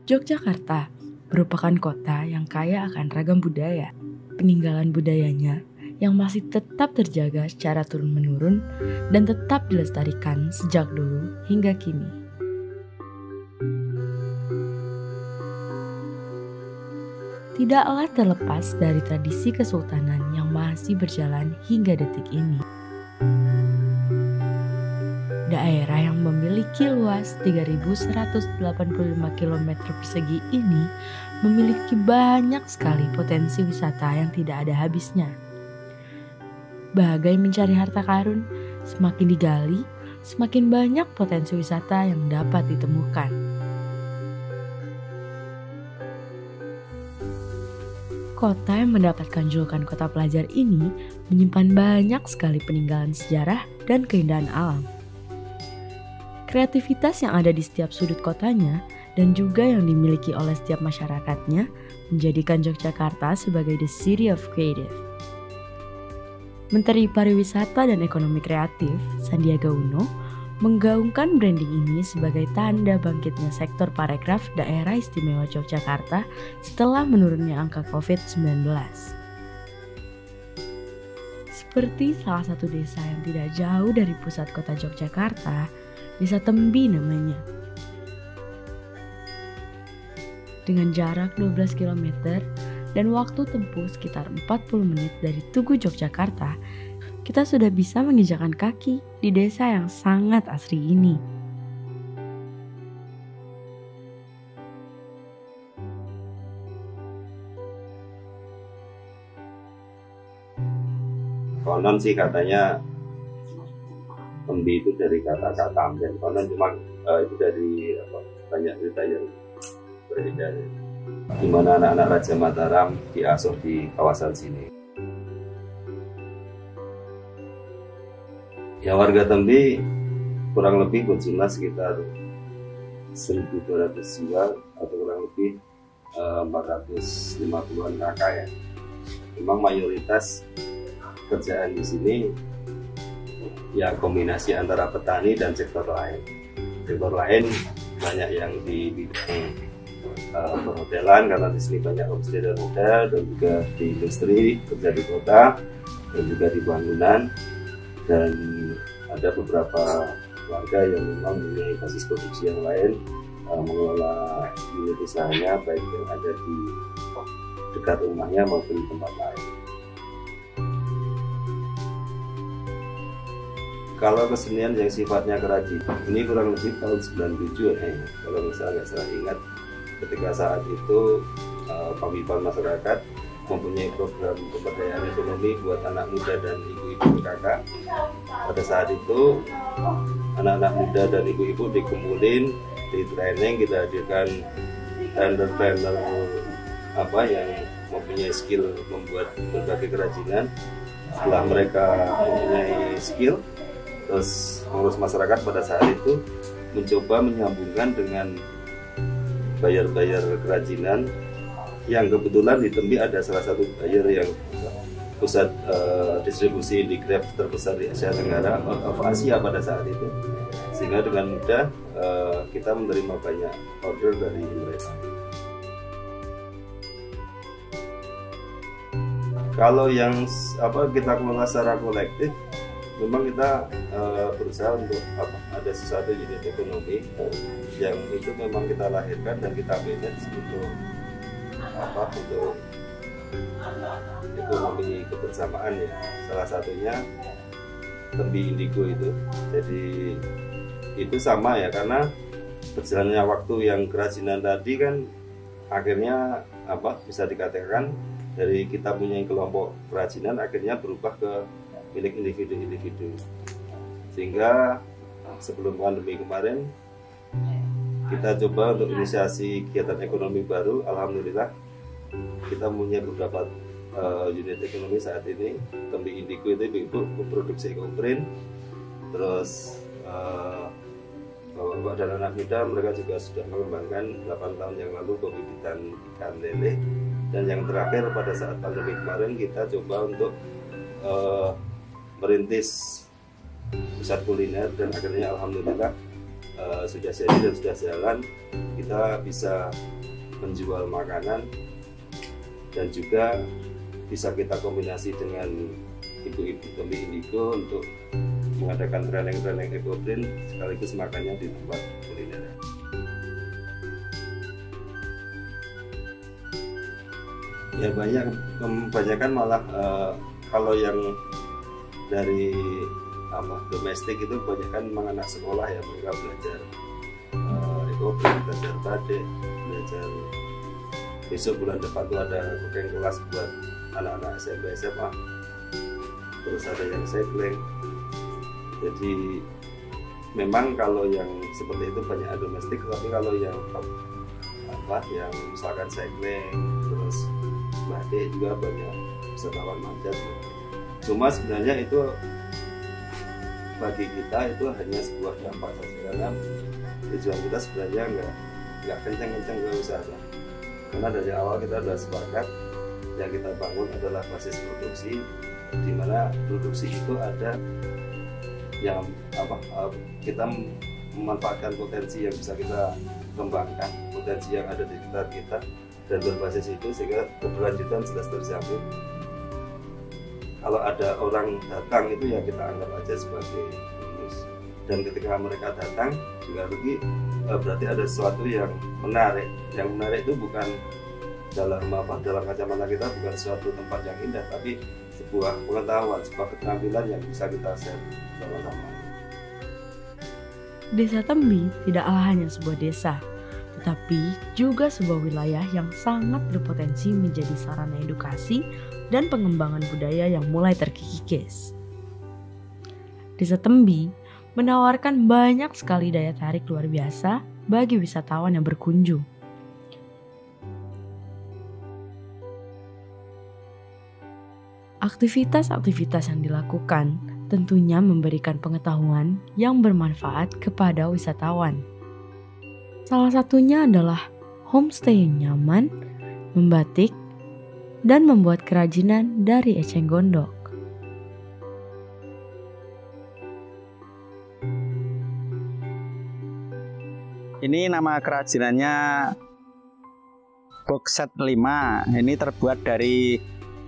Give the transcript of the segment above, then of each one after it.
Yogyakarta merupakan kota yang kaya akan ragam budaya. Peninggalan budayanya yang masih tetap terjaga secara turun-menurun dan tetap dilestarikan sejak dulu hingga kini. Tidaklah terlepas dari tradisi kesultanan yang masih berjalan hingga detik ini. Daerah yang memiliki luas 3.185 km persegi ini memiliki banyak sekali potensi wisata yang tidak ada habisnya. Bagai mencari harta karun, semakin digali, semakin banyak potensi wisata yang dapat ditemukan. Kota yang mendapatkan julukan kota pelajar ini menyimpan banyak sekali peninggalan sejarah dan keindahan alam. Kreativitas yang ada di setiap sudut kotanya dan juga yang dimiliki oleh setiap masyarakatnya menjadikan Yogyakarta sebagai the city of creative. Menteri Pariwisata dan Ekonomi Kreatif, Sandiaga Uno, menggaungkan branding ini sebagai tanda bangkitnya sektor parekraf daerah istimewa Yogyakarta setelah menurunnya angka COVID-19. Seperti salah satu desa yang tidak jauh dari pusat kota Yogyakarta, Desa Tembi namanya. Dengan jarak 12 km dan waktu tempuh sekitar 40 menit dari Tugu Yogyakarta, kita sudah bisa menginjakan kaki di desa yang sangat asri ini. Konon sih katanya Tembi itu dari kata dan konon cuma itu dari banyak cerita yang beredar di mana anak-anak Raja Mataram diasuh di kawasan sini. Ya, warga Tembi kurang lebih berjumlah sekitar 1.200 jiwa atau kurang lebih 450-an kakak ya. Memang mayoritas kerjaan di sini ya kombinasi antara petani dan sektor lain. Sektor lain banyak yang di bidang perhotelan karena di sini banyak homestay dan hotel, dan juga di industri, kerja di kota, dan juga di bangunan, dan ada beberapa warga yang memang mempunyai basis produksi yang lain mengelola unit usahanya baik yang ada di dekat rumahnya maupun di tempat lain. Kalau kesenian yang sifatnya kerajinan, ini kurang lebih tahun 97 kalau misalnya nggak salah ingat, ketika saat itu paguyuban masyarakat mempunyai program pemberdayaan ekonomi buat anak muda dan ibu-ibu kakak. Pada saat itu anak-anak muda dan ibu-ibu dikumpulin, di training, kita hadirkan trainer-trainer yang mempunyai skill membuat berbagai kerajinan. Setelah mereka mempunyai skill, terus pengurus masyarakat pada saat itu mencoba menyambungkan dengan bayar-bayar kerajinan yang kebetulan di Tembi ada salah satu buyer yang pusat distribusi handicraft terbesar di Asia Tenggara, of Asia pada saat itu, sehingga dengan mudah kita menerima banyak order dari mereka. Kalau yang kita kelola secara kolektif, memang kita berusaha untuk ada sesuatu unit ekonomi yang itu memang kita lahirkan dan kita manage untuk untuk ekonomi kebersamaan ya. Salah satunya Tembi Indigo itu. Jadi itu sama ya, karena berjalannya waktu yang kerajinan tadi kan akhirnya bisa dikatakan dari kita punya kelompok kerajinan akhirnya berubah ke milik individu-individu, sehingga sebelum pandemi kemarin kita coba untuk inisiasi kegiatan ekonomi baru. Alhamdulillah kita punya beberapa unit ekonomi saat ini. Tembi Indigo itu produksi ekoprint, terus bapak dan anak muda mereka juga sudah mengembangkan 8 tahun yang lalu pembibitan ikan lele, dan yang terakhir pada saat pandemi kemarin kita coba untuk merintis pusat kuliner, dan akhirnya alhamdulillah sudah jadi dan sudah jalan, kita bisa menjual makanan dan juga bisa kita kombinasi dengan ibu-ibu pemilik indigo untuk mengadakan training ekoprint sekaligus makannya di tempat kuliner. Ya banyak, kebanyakan malah kalau yang dari domestik itu kebanyakan memang anak sekolah ya, mereka belajar ekoprint, belajar batik, belajar. Besok bulan depan tuh ada cooking kelas buat anak-anak SMP SMA, terus ada yang cycling. Jadi memang kalau yang seperti itu banyak domestik, tapi kalau yang yang misalkan cycling terus batik juga banyak wisatawan mancat. Cuma sebenarnya itu bagi kita itu hanya sebuah dampak saja, karena tujuan kita sebenarnya nggak kencang-kencang ke wisata. Karena dari awal kita sudah sepakat yang kita bangun adalah basis produksi, di mana produksi itu ada yang kita memanfaatkan potensi yang bisa kita kembangkan, potensi yang ada di sekitar kita, dan berbasis itu sehingga keberlanjutan jelas terjamin. Kalau ada orang datang itu ya kita anggap aja sebagai bonus, dan ketika mereka datang juga berarti ada sesuatu yang menarik. Yang menarik itu bukan dalam kacamata kita bukan suatu tempat yang indah, tapi sebuah pengetahuan, sebuah keterampilan yang bisa kita share sama-sama. Desa Tembi tidaklah hanya sebuah desa, tetapi juga sebuah wilayah yang sangat berpotensi menjadi sarana edukasi dan pengembangan budaya yang mulai terkikis. Desa Tembi menawarkan banyak sekali daya tarik luar biasa bagi wisatawan yang berkunjung. Aktivitas-aktivitas yang dilakukan tentunya memberikan pengetahuan yang bermanfaat kepada wisatawan. Salah satunya adalah homestay yang nyaman, membatik, dan membuat kerajinan dari eceng gondok. Ini nama kerajinannya Boxset 5. Ini terbuat dari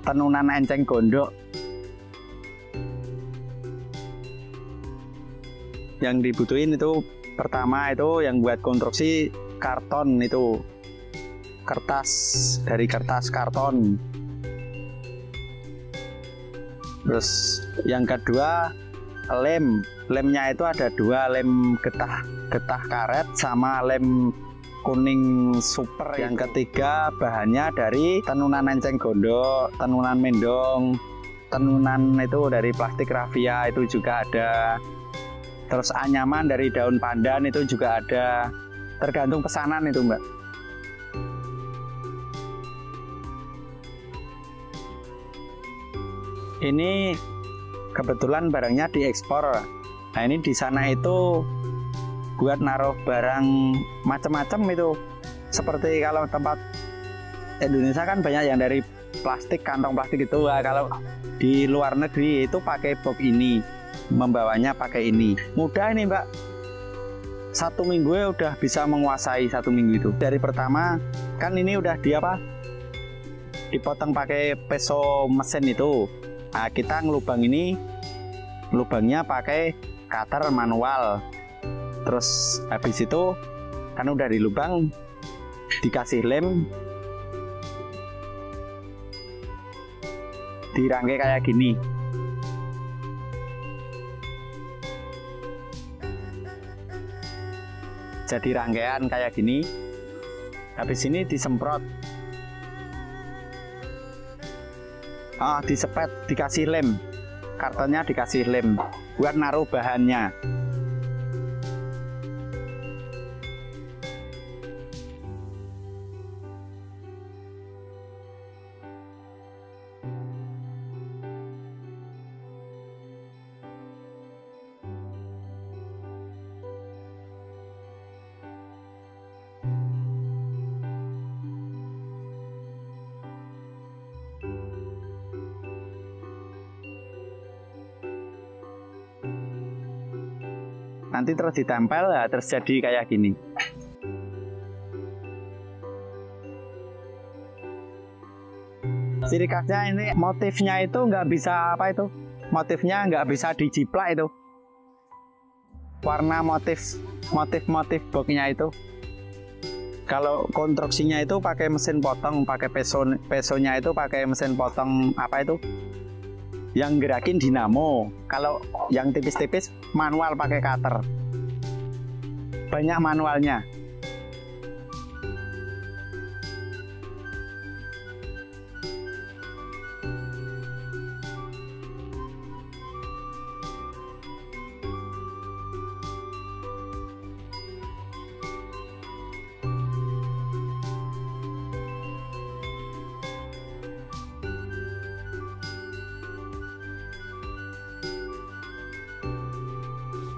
tenunan enceng gondok. Yang dibutuhin itu pertama itu yang buat konstruksi karton, itu kertas, dari kertas karton. Terus yang kedua lemnya itu ada dua, lem getah karet sama lem kuning super. Yang ketiga bahannya dari tenunan enceng gondok, tenunan mendong, tenunan itu dari plastik raffia itu juga ada. Terus anyaman dari daun pandan itu juga ada, tergantung pesanan itu Mbak. Ini kebetulan barangnya diekspor. Nah ini di sana itu buat naruh barang macam-macam itu. Seperti kalau tempat Indonesia kan banyak yang dari plastik, kantong plastik itu. Nah, kalau di luar negeri itu pakai box ini, membawanya pakai ini. Mudah ini Mbak, 1 minggu ya udah bisa menguasai 1 minggu itu. Dari pertama kan ini udah dipotong pakai peso mesin itu. Nah kita ngelubang ini, lubangnya pakai cutter manual. Terus habis itu kan udah dilubang, dikasih lem, dirangkai kayak gini. Jadi rangkaian kayak gini. Habis ini disemprot, disepet, dikasih lem, kartonnya dikasih lem buat naruh bahannya. nanti terus ditempel ya, terus jadi kayak gini. Ciri khasnya ini motifnya itu nggak bisa apa itu, motifnya nggak bisa dijiplak itu, warna motif boxnya itu. Kalau konstruksinya itu pakai mesin potong, pakai pesonya itu pakai mesin potong apa itu, yang gerakin dinamo. Kalau yang tipis-tipis manual pakai cutter, banyak manualnya.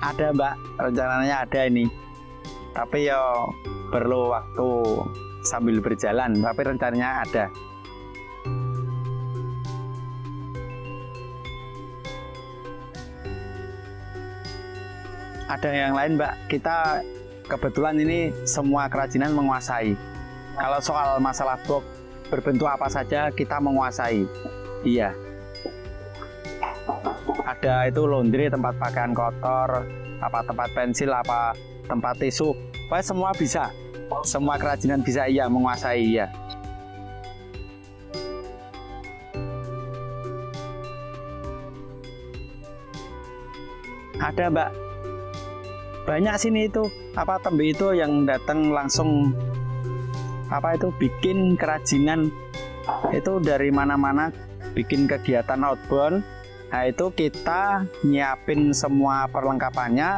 Ada Mbak, rencananya ada ini, tapi ya perlu waktu sambil berjalan, tapi rencananya ada. Ada yang lain Mbak, kita kebetulan ini semua kerajinan menguasai. Kalau soal masalah box berbentuk apa saja kita menguasai. Iya. Ada itu laundry, tempat pakaian kotor, apa tempat pensil, apa tempat tisu, pokoknya semua bisa, semua kerajinan bisa, iya, menguasai, iya. Ada Mbak, banyak sini itu apa tembi itu yang datang langsung apa itu bikin kerajinan itu dari mana-mana, bikin kegiatan outbound. Nah itu kita nyiapin semua perlengkapannya.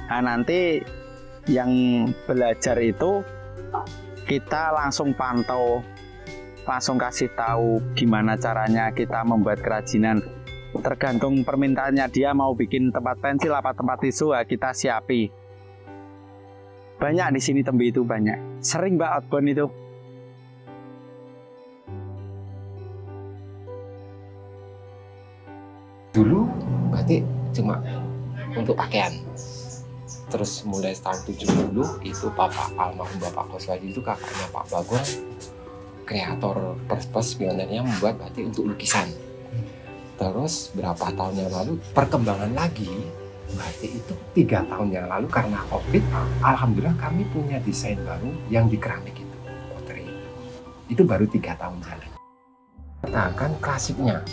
Nah nanti yang belajar itu kita langsung pantau, langsung kasih tahu gimana caranya kita membuat kerajinan. Tergantung permintaannya, dia mau bikin tempat pensil apa tempat tisu, ya kita siapi. Banyak di sini tembi itu, banyak. Sering Mbak outbound itu. Dulu batik cuma untuk pakaian. Terus mulai tahun 70 itu almarhum Bapak Koswadi itu kakaknya Pak Bagong, kreator first pionernya membuat batik untuk lukisan. Terus berapa tahun yang lalu perkembangan lagi batik itu 3 tahun yang lalu karena COVID, alhamdulillah kami punya desain baru yang di keramik itu, pottery. Itu baru 3 tahun jalan. Katakan klasiknya.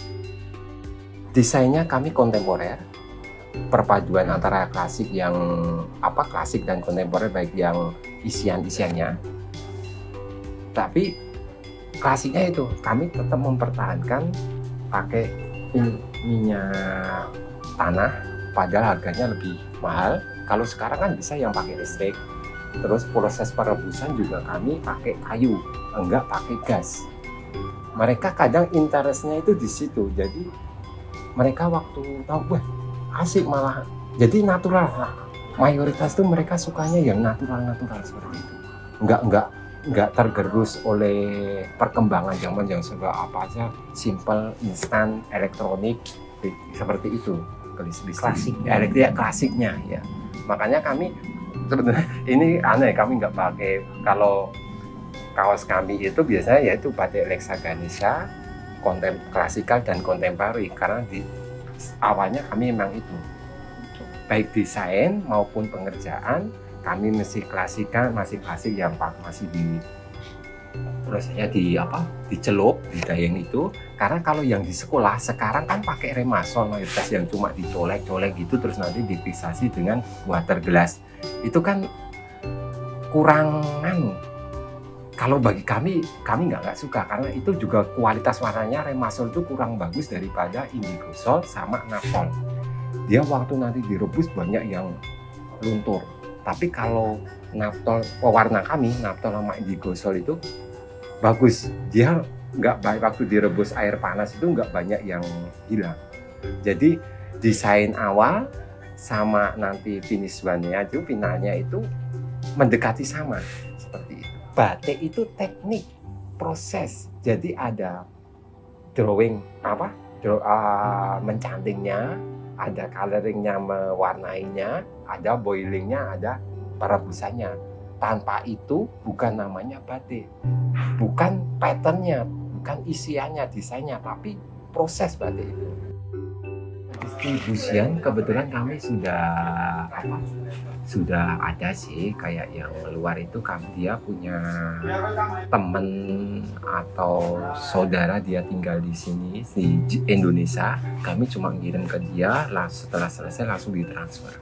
Desainnya kami kontemporer, perpaduan antara klasik klasik dan kontemporer, baik yang isiannya. Tapi klasiknya itu kami tetap mempertahankan pakai minyak tanah, padahal harganya lebih mahal. Kalau sekarang kan bisa yang pakai listrik. Terus proses perebusan juga kami pakai kayu, enggak pakai gas. Mereka kadang interestnya itu di situ. Jadi mereka waktu tahu, wah asik malah, jadi natural. Mayoritas tuh mereka sukanya yang natural seperti itu. Enggak tergerus oleh perkembangan zaman yang serba apa aja, simple, instan, elektronik, seperti itu. Klasiknya ya. Makanya kami sebenarnya ini aneh, kami nggak pakai, kalau kaos kami itu biasanya yaitu batik Lexa Ganesha, klasikal dan kontemporari, karena di awalnya kami memang itu baik desain maupun pengerjaan kami masih klasikal, masih klasik yang masih di prosesnya dicelup, didayeng itu. Karena kalau yang di sekolah sekarang kan pakai remasol mayoritas, yang cuma dicolek-colek gitu terus nanti difiksasi dengan water glass, itu kan kurang kalau bagi kami nggak suka, karena itu juga kualitas warnanya remasol itu kurang bagus daripada indigo sol sama naphthol. Dia waktu nanti direbus banyak yang luntur. Tapi kalau naphthol, warna kami naphthol sama indigo sol itu bagus. Dia nggak baik waktu direbus air panas itu nggak banyak yang hilang. Jadi desain awal sama nanti finish one-nya itu, finalnya itu mendekati sama seperti itu. Batik itu teknik, proses. Jadi ada drawing mencantingnya, ada coloringnya mewarnainya, ada boilingnya, ada perebusannya. Tanpa itu bukan namanya batik, bukan patternnya, bukan isiannya, desainnya, tapi proses batik itu. Distribusian kebetulan kami sudah ada sih, kayak yang luar itu dia punya teman atau saudara dia tinggal di sini di Indonesia, kami cuma ngirim ke dia, setelah selesai langsung ditransfer.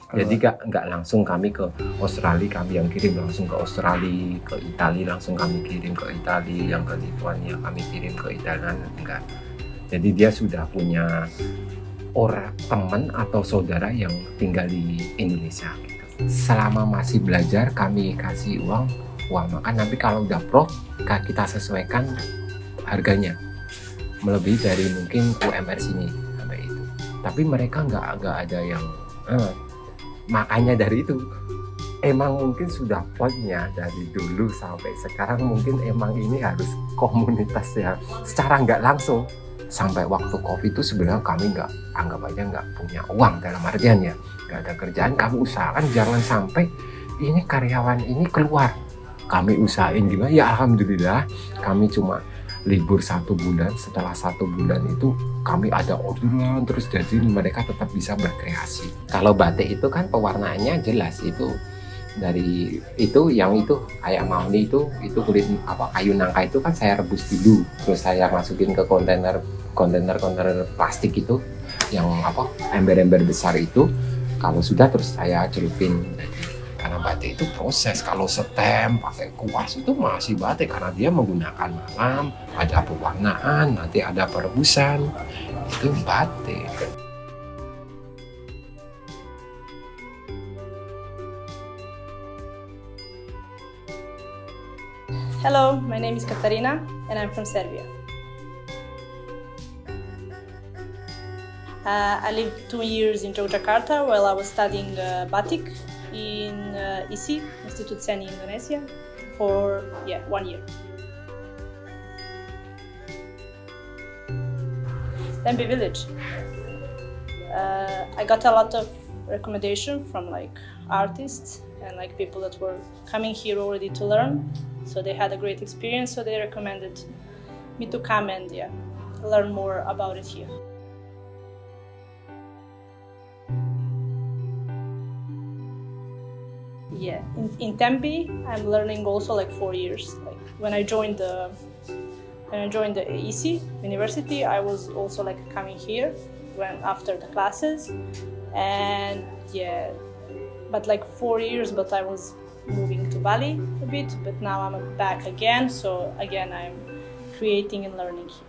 Jadi nggak langsung kami ke Australia, kami yang kirim langsung ke Australia, ke Italia langsung kami kirim ke Italia, yang ke Lithuania kami kirim ke Italia, enggak. Jadi dia sudah punya orang teman atau saudara yang tinggal di Indonesia gitu. Selama masih belajar kami kasih uang makan, nanti kalau udah prof kita sesuaikan harganya melebihi dari mungkin UMR sini sampai itu. Tapi mereka nggak ada yang makanya dari itu emang mungkin sudah poinnya dari dulu sampai sekarang, mungkin emang ini harus komunitas ya secara nggak langsung. Sampai waktu COVID itu sebenarnya kami anggap aja nggak punya uang, dalam artian ya nggak ada kerjaan, kami usahakan jangan sampai ini karyawan ini keluar. Kami usahain gimana ya, alhamdulillah kami cuma libur 1 bulan, setelah 1 bulan itu kami ada orderan terus, jadi mereka tetap bisa berkreasi. Kalau batik itu kan pewarnaannya jelas, itu dari itu yang itu kayak mahoni itu kulit kayu nangka itu kan saya rebus dulu, terus saya masukin ke kontainer plastik itu yang ember-ember besar itu. Kalau sudah terus saya celupin. Karena batik itu proses, kalau setem pakai kuas itu masih batik karena dia menggunakan malam, ada pewarnaan, nanti ada perebusan, itu batik. Hello, my name is Katarina and I'm from Serbia. I lived 2 years in Yogyakarta while I was studying batik in ISI, Institut Seni Indonesia, for 1 year. Tempe village. I got a lot of recommendation from artists and people that were coming here already to learn, so they had a great experience, so they recommended me to come and learn more about it here. Yeah, in Tempe, I'm learning also 4 years. When I joined the ISI University, I was also coming here after the classes, and but 4 years. But I was moving to Bali a bit, but now I'm back again. So again, I'm creating and learning here.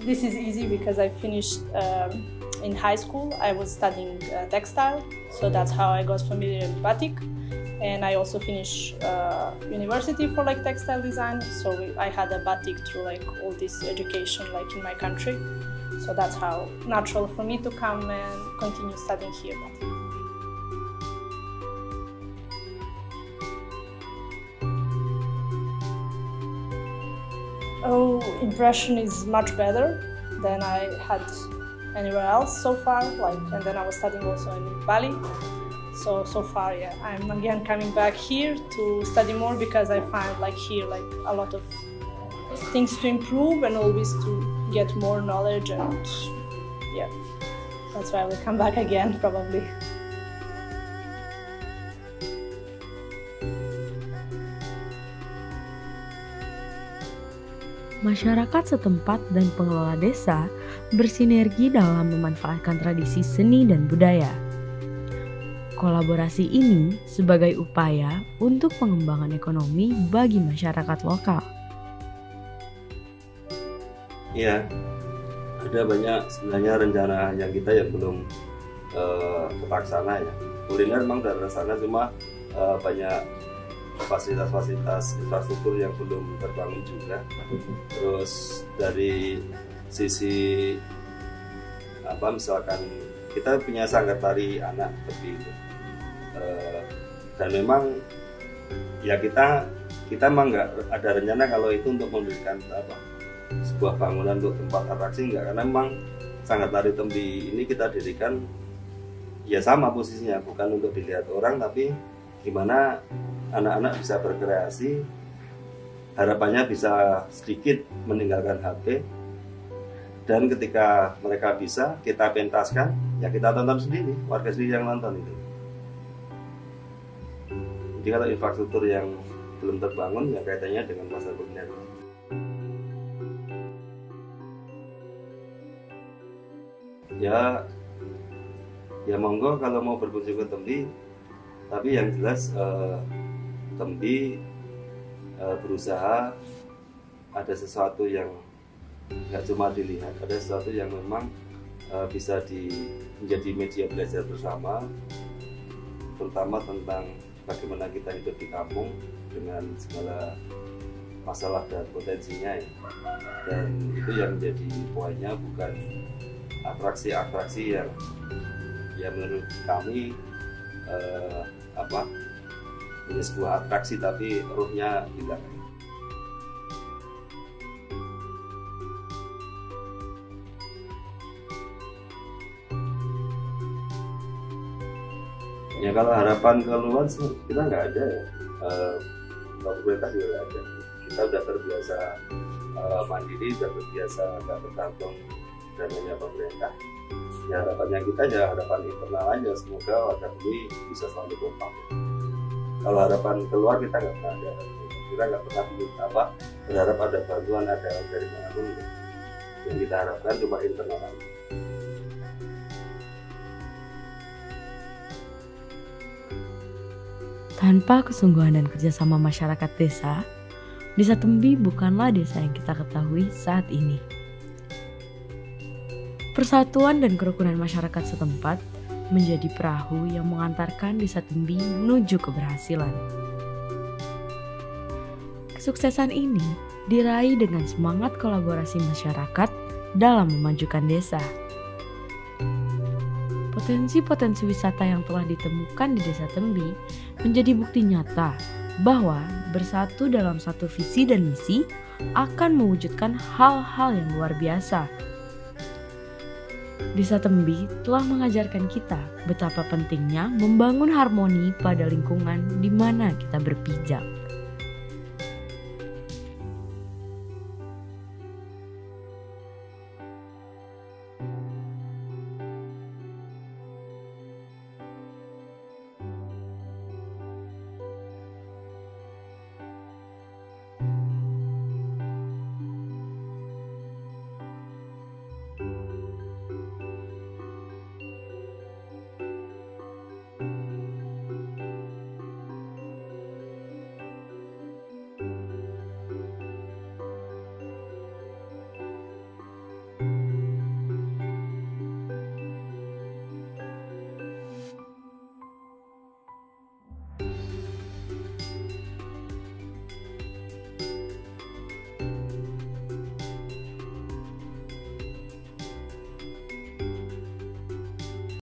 This is easy because I finished in high school. I was studying textile, so that's how I got familiar with batik. And I also finished university for textile design, so I had a batik through all this education in my country. So that's how natural for me to come and continue studying here batik. Oh, impression is much better than I had anywhere else so far. And then I was studying also in Bali. So far, I'm again coming back here to study more because I find here a lot of things to improve and always to get more knowledge, and that's why I will come back again probably. Masyarakat setempat dan pengelola desa bersinergi dalam memanfaatkan tradisi seni dan budaya. Kolaborasi ini sebagai upaya untuk pengembangan ekonomi bagi masyarakat lokal. Ya, ada banyak sebenarnya rencana yang kita yang belum terlaksana ya. Kuliner memang sudah terlaksana, cuma banyak fasilitas infrastruktur yang belum terbangun juga. Terus dari sisi misalkan kita punya sanggar tari anak seperti itu, dan memang ya kita emang nggak ada rencana kalau itu untuk mendirikan sebuah bangunan untuk tempat atraksi, enggak, karena memang Sanggar Tari Tembi ini kita dirikan ya sama posisinya, bukan untuk dilihat orang, tapi gimana anak-anak bisa berkreasi, harapannya bisa sedikit meninggalkan HP, dan ketika mereka bisa kita pentaskan, ya kita tonton sendiri, warga sendiri yang nonton itu. Jadi kalau infrastruktur yang belum terbangun, ya kaitannya dengan pasar kuliner. Ya monggo kalau mau berkunjung ke Tembi, tapi yang jelas Tembi berusaha ada sesuatu yang nggak cuma dilihat, ada sesuatu yang memang bisa menjadi media belajar bersama, terutama tentang bagaimana kita hidup di kampung dengan segala masalah dan potensinya ya. Dan itu yang menjadi poinnya, bukan atraksi-atraksi yang ya menurut kami ini sebuah atraksi tapi ruhnya hilang. Ya kalau harapan keluar sih kita nggak ada ya, pemerintah juga nggak ada. Kita udah terbiasa mandiri, udah terbiasa nggak bergantung dananya pemerintah. Ya harapannya kita ya harapan internal aja, semoga warga ini bisa selalu kompak. Kalau harapan keluar kita nggak pernah ada, kita nggak pernah berharap ada bantuan ada dari manapun. Yang kita harapkan cuma internal aja. Tanpa kesungguhan dan kerjasama masyarakat desa Tembi bukanlah desa yang kita ketahui saat ini. Persatuan dan kerukunan masyarakat setempat menjadi perahu yang mengantarkan Desa Tembi menuju keberhasilan. Kesuksesan ini diraih dengan semangat kolaborasi masyarakat dalam memajukan desa. Potensi-potensi wisata yang telah ditemukan di Desa Tembi menjadi bukti nyata bahwa bersatu dalam satu visi dan misi akan mewujudkan hal-hal yang luar biasa. Desa Tembi telah mengajarkan kita betapa pentingnya membangun harmoni pada lingkungan di mana kita berpijak.